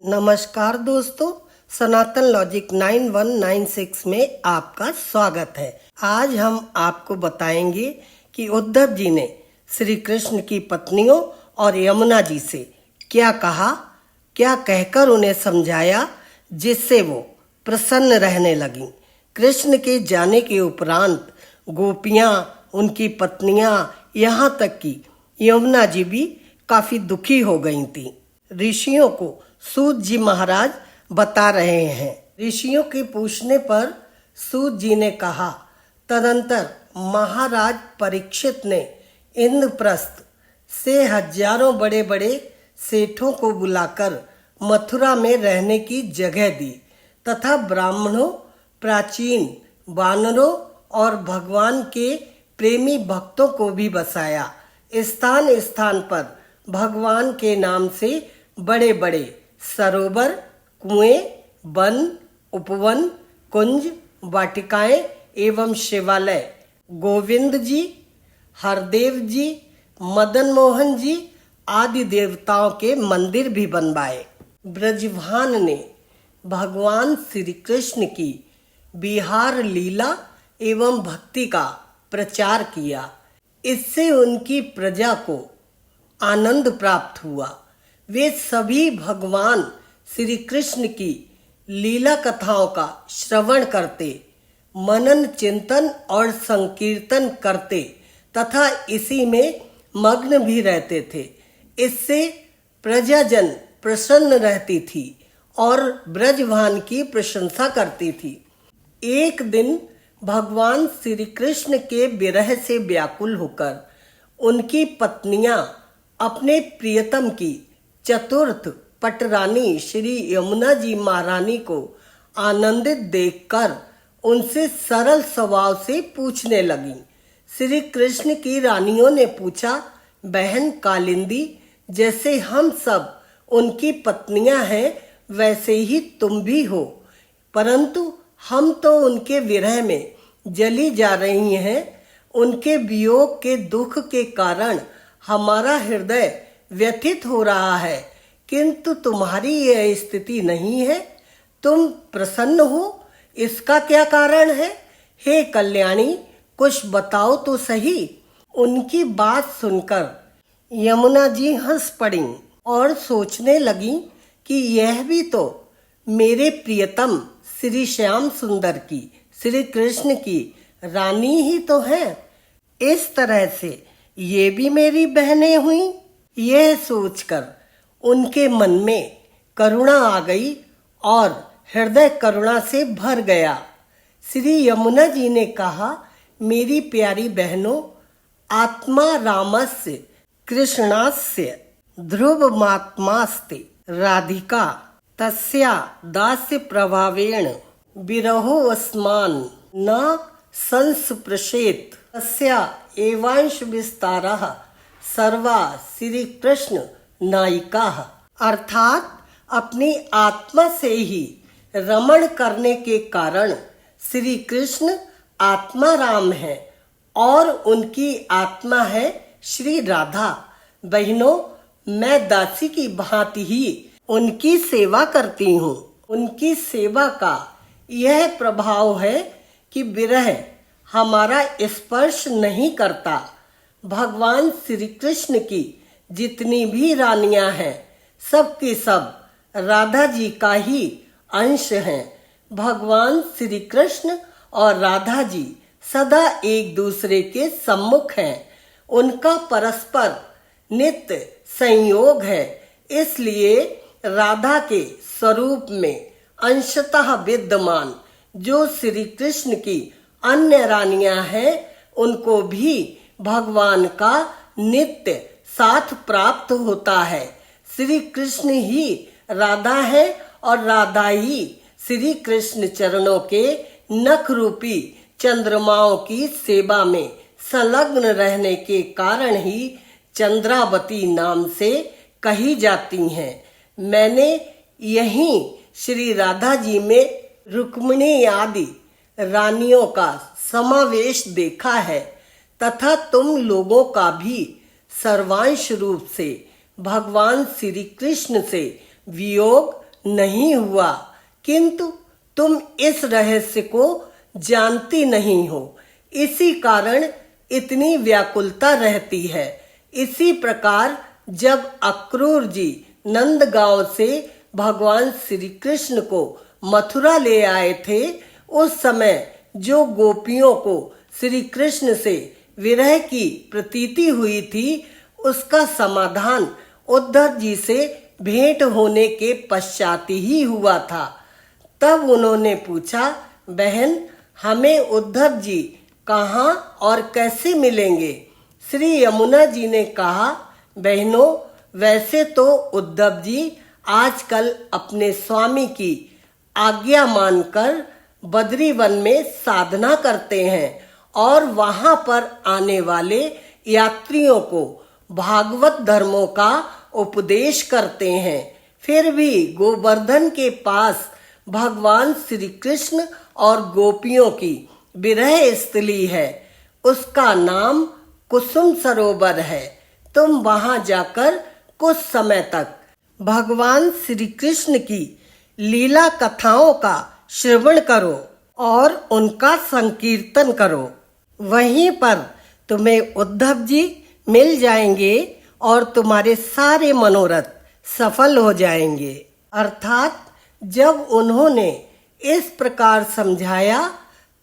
नमस्कार दोस्तों, सनातन लॉजिक 9196 में आपका स्वागत है। आज हम आपको बताएंगे कि उद्धव जी ने श्री कृष्ण की पत्नियों और यमुना जी से क्या कहा, क्या कहकर उन्हें समझाया जिससे वो प्रसन्न रहने लगीं। कृष्ण के जाने के उपरांत गोपियां, उनकी पत्नियां, यहाँ तक कि यमुना जी भी काफी दुखी हो गई थीं। ऋषियों को सूत जी महाराज बता रहे हैं। ऋषियों के पूछने पर सूत जी ने कहा, तदंतर महाराज परीक्षित ने इंद्रप्रस्थ से हजारों बड़े बड़े सेठों को बुलाकर मथुरा में रहने की जगह दी तथा ब्राह्मणों, प्राचीन वानरों और भगवान के प्रेमी भक्तों को भी बसाया। स्थान स्थान पर भगवान के नाम से बड़े बड़े सरोवर, कुएं, वन, उपवन, कुंज, वाटिकाएं एवं शिवालय गोविंद जी, हरदेव जी, मदन मोहन जी आदि देवताओं के मंदिर भी बनवाए। ब्रजभान ने भगवान श्री कृष्ण की विहार लीला एवं भक्ति का प्रचार किया। इससे उनकी प्रजा को आनंद प्राप्त हुआ। वे सभी भगवान श्री कृष्ण की लीला कथाओं का श्रवण करते, मनन चिंतन और संकीर्तन करते तथा इसी में मग्न भी रहते थे। इससे प्रजाजन प्रसन्न रहती थी और ब्रजभान की प्रशंसा करती थी। एक दिन भगवान श्री कृष्ण के विरह से व्याकुल होकर उनकी पत्नियां अपने प्रियतम की चतुर्थ पटरानी श्री यमुना जी महारानी को आनंदित देखकर उनसे सरल स्वभाव से पूछने लगीं। श्री कृष्ण की रानियों ने पूछा, बहन कालिंदी, जैसे हम सब उनकी पत्नियां हैं वैसे ही तुम भी हो, परंतु हम तो उनके विरह में जली जा रही हैं। उनके वियोग के दुख के कारण हमारा हृदय व्यथित हो रहा है, किंतु तुम्हारी यह स्थिति नहीं है। तुम प्रसन्न हो, इसका क्या कारण है? हे कल्याणी, कुछ बताओ तो सही। उनकी बात सुनकर यमुना जी हंस पड़ी और सोचने लगी कि यह भी तो मेरे प्रियतम श्री श्याम सुंदर की, श्री कृष्ण की रानी ही तो है। इस तरह से ये भी मेरी बहनें हुई। यह सोचकर उनके मन में करुणा आ गई और हृदय करुणा से भर गया। श्री यमुना जी ने कहा, मेरी प्यारी बहनों, आत्मा रामस्य कृष्णास्य ध्रुवमात्मास्ते राधिका तस्या दास्य प्रभावेण विरहो अस्मान न संस्पृशेत तस्या एवांश विस्तारः सर्वा श्री कृष्ण नायिका। अर्थात अपनी आत्मा से ही रमण करने के कारण श्री कृष्ण आत्मा राम है और उनकी आत्मा है श्री राधा। बहनों, मैं दासी की भांति ही उनकी सेवा करती हूँ। उनकी सेवा का यह प्रभाव है कि विरह हमारा स्पर्श नहीं करता। भगवान श्री कृष्ण की जितनी भी रानियां हैं, सब की सब राधा जी का ही अंश हैं। भगवान श्री कृष्ण और राधा जी सदा एक दूसरे के सम्मुख हैं। उनका परस्पर नित्य संयोग है। इसलिए राधा के स्वरूप में अंशतः विद्यमान जो श्री कृष्ण की अन्य रानियां हैं, उनको भी भगवान का नित्य साथ प्राप्त होता है। श्री कृष्ण ही राधा है और राधा ही श्री कृष्ण चरणों के नख रूपी चंद्रमाओं की सेवा में संलग्न रहने के कारण ही चंद्रावती नाम से कही जाती हैं। मैंने यहीं श्री राधा जी में रुक्मिणी आदि रानियों का समावेश देखा है तथा तुम लोगों का भी सर्वांश रूप से भगवान श्री कृष्ण से वियोग नहीं हुआ, किंतु तुम इस रहस्य को जानती नहीं हो, इसी कारण इतनी व्याकुलता रहती है। इसी प्रकार जब अक्रूर जी नंदगांव से भगवान श्री कृष्ण को मथुरा ले आए थे, उस समय जो गोपियों को श्री कृष्ण से विरह की प्रतीति हुई थी, उसका समाधान उद्धव जी से भेंट होने के पश्चात ही हुआ था। तब उन्होंने पूछा, बहन, हमें उद्धव जी कहाँ और कैसे मिलेंगे? श्री यमुना जी ने कहा, बहनों, वैसे तो उद्धव जी आजकल अपने स्वामी की आज्ञा मानकर बद्रीवन में साधना करते हैं और वहां पर आने वाले यात्रियों को भागवत धर्मों का उपदेश करते हैं। फिर भी गोवर्धन के पास भगवान श्री कृष्ण और गोपियों की विरह स्थली है, उसका नाम कुसुम सरोवर है। तुम वहां जाकर कुछ समय तक भगवान श्री कृष्ण की लीला कथाओं का श्रवण करो और उनका संकीर्तन करो। वहीं पर तुम्हें उद्धव जी मिल जाएंगे और तुम्हारे सारे मनोरथ सफल हो जाएंगे। अर्थात जब उन्होंने इस प्रकार समझाया,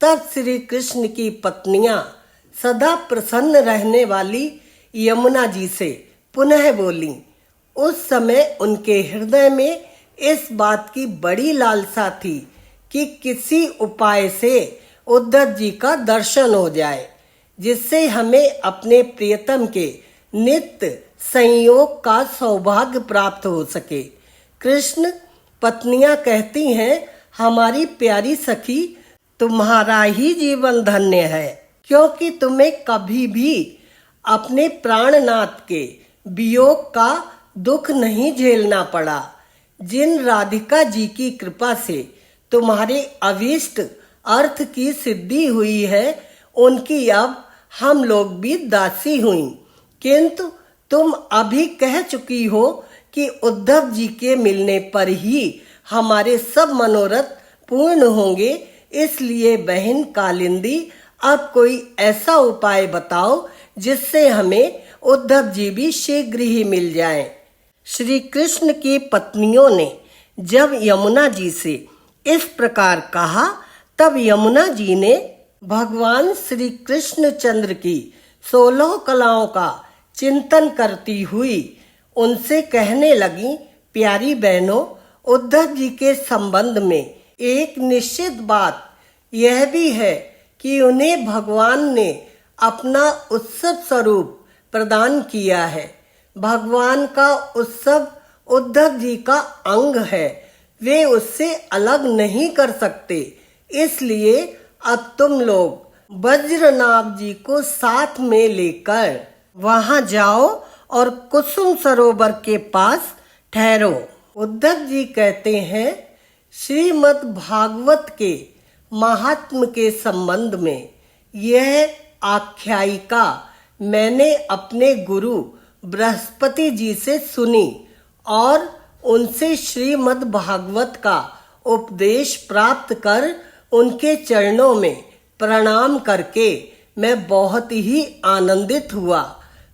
तब श्री कृष्ण की पत्नियां सदा प्रसन्न रहने वाली यमुना जी से पुनः बोली। उस समय उनके हृदय में इस बात की बड़ी लालसा थी कि किसी उपाय से उद्धव जी का दर्शन हो जाए, जिससे हमें अपने प्रियतम के नित्य संयोग का सौभाग्य प्राप्त हो सके। कृष्ण पत्नियां कहती हैं, हमारी प्यारी सखी, तुम्हारा ही जीवन धन्य है, क्योंकि तुम्हें कभी भी अपने प्राणनाथ के वियोग का दुख नहीं झेलना पड़ा। जिन राधिका जी की कृपा से तुम्हारे अभीष्ट अर्थ की सिद्धि हुई है, उनकी अब हम लोग भी दासी हुई। किंतु तुम अभी कह चुकी हो कि उद्धव जी के मिलने पर ही हमारे सब मनोरथ पूर्ण होंगे। इसलिए बहन कालिंदी, अब कोई ऐसा उपाय बताओ जिससे हमें उद्धव जी भी शीघ्र ही मिल जाएं। श्री कृष्ण की पत्नियों ने जब यमुना जी से इस प्रकार कहा, तब यमुना जी ने भगवान श्री कृष्ण चंद्र की 16 कलाओं का चिंतन करती हुई उनसे कहने लगी, प्यारी बहनों, उद्धव जी के संबंध में एक निश्चित बात यह भी है कि उन्हें भगवान ने अपना उत्सव स्वरूप प्रदान किया है। भगवान का उत्सव उद्धव जी का अंग है, वे उससे अलग नहीं कर सकते। इसलिए अब तुम लोग वज्रनाभ जी को साथ में लेकर वहां जाओ और कुसुम सरोवर के पास ठहरो। उद्धव जी कहते हैं, श्रीमद् भागवत के महात्म के संबंध में यह आख्यायिका मैंने अपने गुरु बृहस्पति जी से सुनी और उनसे श्रीमद् भागवत का उपदेश प्राप्त कर उनके चरणों में प्रणाम करके मैं बहुत ही आनंदित हुआ।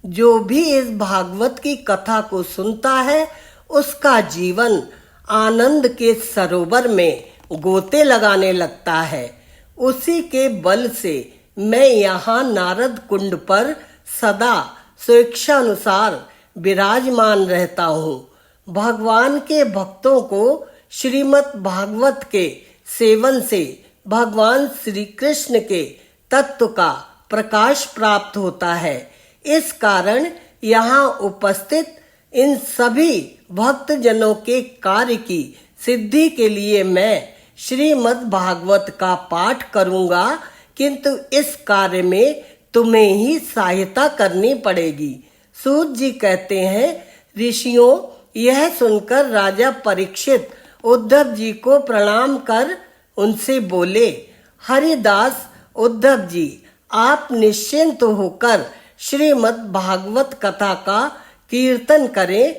जो भी इस भागवत की कथा को सुनता है, उसका जीवन आनंद के सरोवर में गोते लगाने लगता है। उसी के बल से मैं यहाँ नारद कुंड पर सदा स्वेच्छानुसार विराजमान रहता हूँ। भगवान के भक्तों को श्रीमद् भागवत के सेवन से भगवान श्री कृष्ण के तत्व का प्रकाश प्राप्त होता है। इस कारण यहाँ उपस्थित इन सभी भक्त जनों के कार्य की सिद्धि के लिए मैं श्रीमद् भागवत का पाठ करूँगा, किंतु इस कार्य में तुम्हें ही सहायता करनी पड़ेगी। सूत जी कहते हैं, ऋषियों, यह सुनकर राजा परीक्षित उद्धव जी को प्रणाम कर उनसे बोले, हरिदास उद्धव जी, आप निश्चिंत होकर श्रीमद् भागवत कथा का कीर्तन करें।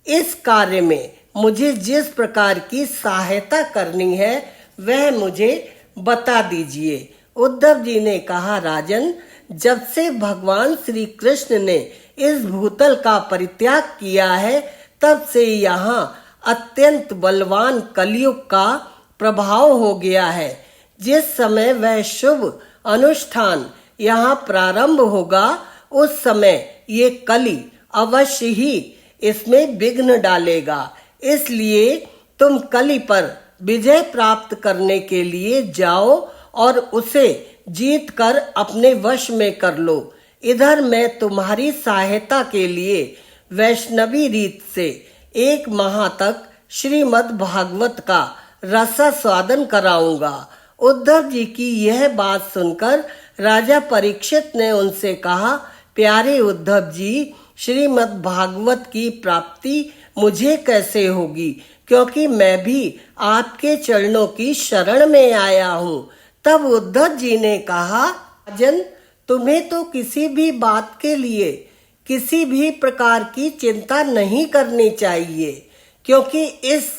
इस कार्य में मुझे जिस प्रकार की सहायता करनी है वह मुझे बता दीजिए। उद्धव जी ने कहा, राजन, जब से भगवान श्री कृष्ण ने इस भूतल का परित्याग किया है तब से यहाँ अत्यंत बलवान कलयुग का प्रभाव हो गया है। जिस समय वह शुभ अनुष्ठान यहाँ प्रारंभ होगा उस समय ये कली अवश्य ही इसमें विघ्न डालेगा। इसलिए तुम कली पर विजय प्राप्त करने के लिए जाओ और उसे जीत कर अपने वश में कर लो। इधर मैं तुम्हारी सहायता के लिए वैष्णवी रीत से 1 माह तक श्रीमद् भागवत का रसास्वादन कराऊंगा। उद्धव जी की यह बात सुनकर राजा परीक्षित ने उनसे कहा, प्यारे उद्धव जी, श्रीमद् भागवत की प्राप्ति मुझे कैसे होगी, क्योंकि मैं भी आपके चरणों की शरण में आया हूँ। तब उद्धव जी ने कहा, राजन, तुम्हें तो किसी भी बात के लिए किसी भी प्रकार की चिंता नहीं करनी चाहिए, क्योंकि इस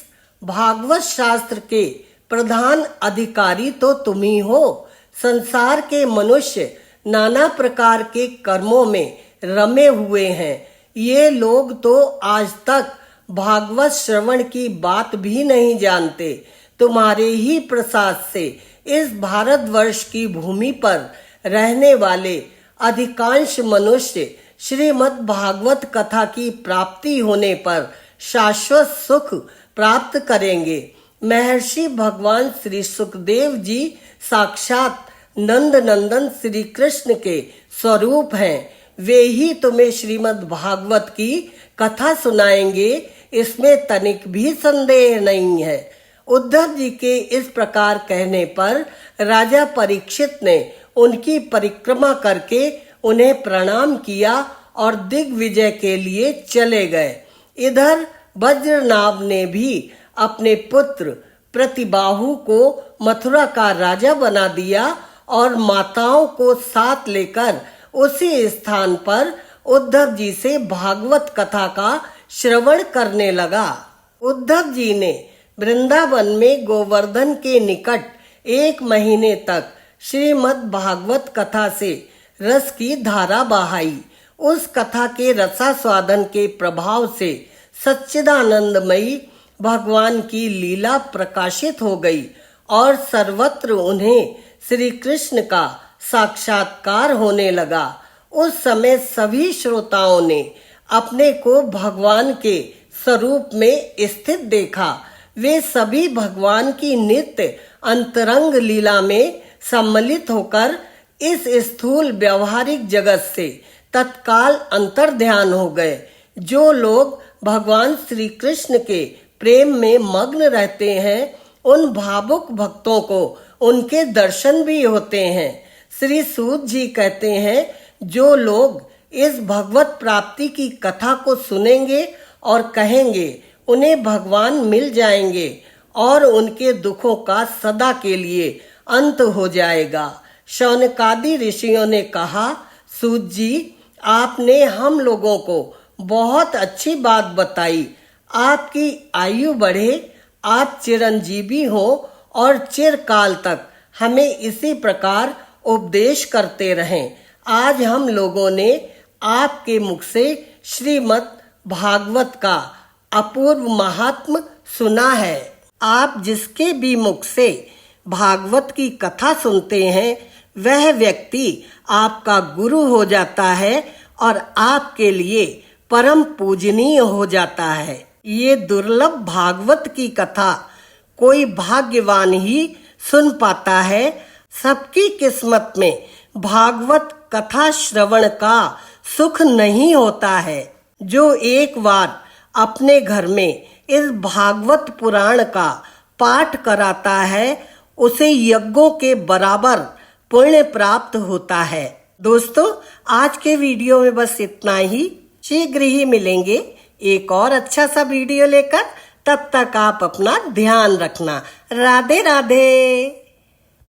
भागवत शास्त्र के प्रधान अधिकारी तो तुम ही हो। संसार के मनुष्य नाना प्रकार के कर्मों में रमे हुए हैं। ये लोग तो आज तक भागवत श्रवण की बात भी नहीं जानते। तुम्हारे ही प्रसाद से इस भारतवर्ष की भूमि पर रहने वाले अधिकांश मनुष्य श्रीमद् भागवत कथा की प्राप्ति होने पर शाश्वत सुख प्राप्त करेंगे। महर्षि भगवान श्री सुखदेव जी साक्षात नंद नंदन श्री कृष्ण के स्वरूप हैं। वे ही तुम्हें श्रीमद् भागवत की कथा सुनाएंगे, इसमें तनिक भी संदेह नहीं है। उद्धव जी के इस प्रकार कहने पर राजा परीक्षित ने उनकी परिक्रमा करके उन्हें प्रणाम किया और दिग्विजय के लिए चले गए। इधर वज्रनाभ ने भी अपने पुत्र प्रतिबाहु को मथुरा का राजा बना दिया और माताओं को साथ लेकर उसी स्थान पर उद्धव जी से भागवत कथा का श्रवण करने लगा। उद्धव जी ने वृंदावन में गोवर्धन के निकट 1 महीने तक श्रीमद् भागवत कथा से रस की धारा बहाई। उस कथा के रसास्वादन के प्रभाव से सच्चिदानंदमयी भगवान की लीला प्रकाशित हो गई और सर्वत्र उन्हें श्री कृष्ण का साक्षात्कार होने लगा। उस समय सभी श्रोताओं ने अपने को भगवान के स्वरूप में स्थित देखा। वे सभी भगवान की नित्य अंतरंग लीला में सम्मिलित होकर इस स्थूल व्यवहारिक जगत से तत्काल अंतर्ध्यान हो गए। जो लोग भगवान श्री कृष्ण के प्रेम में मग्न रहते हैं उन भावुक भक्तों को उनके दर्शन भी होते हैं। श्री सूत जी कहते हैं, जो लोग इस भगवत प्राप्ति की कथा को सुनेंगे और कहेंगे उन्हें भगवान मिल जाएंगे और उनके दुखों का सदा के लिए अंत हो जाएगा। शौनकादि ऋषियों ने कहा, सूत जी, आपने हम लोगों को बहुत अच्छी बात बताई। आपकी आयु बढ़े, आप चिरंजीवी हो और चिरकाल तक हमें इसी प्रकार उपदेश करते रहें। आज हम लोगों ने आपके मुख से श्रीमद् भागवत का अपूर्व महात्म सुना है। आप जिसके भी मुख से भागवत की कथा सुनते हैं वह व्यक्ति आपका गुरु हो जाता है और आपके लिए परम पूजनीय हो जाता है। ये दुर्लभ भागवत की कथा कोई भाग्यवान ही सुन पाता है। सबकी किस्मत में भागवत कथा श्रवण का सुख नहीं होता है। जो एक बार अपने घर में इस भागवत पुराण का पाठ कराता है उसे यज्ञों के बराबर पुण्य प्राप्त होता है। दोस्तों, आज के वीडियो में बस इतना ही। शीघ्र ही मिलेंगे एक और अच्छा सा वीडियो लेकर। तब तक आप अपना ध्यान रखना। राधे राधे।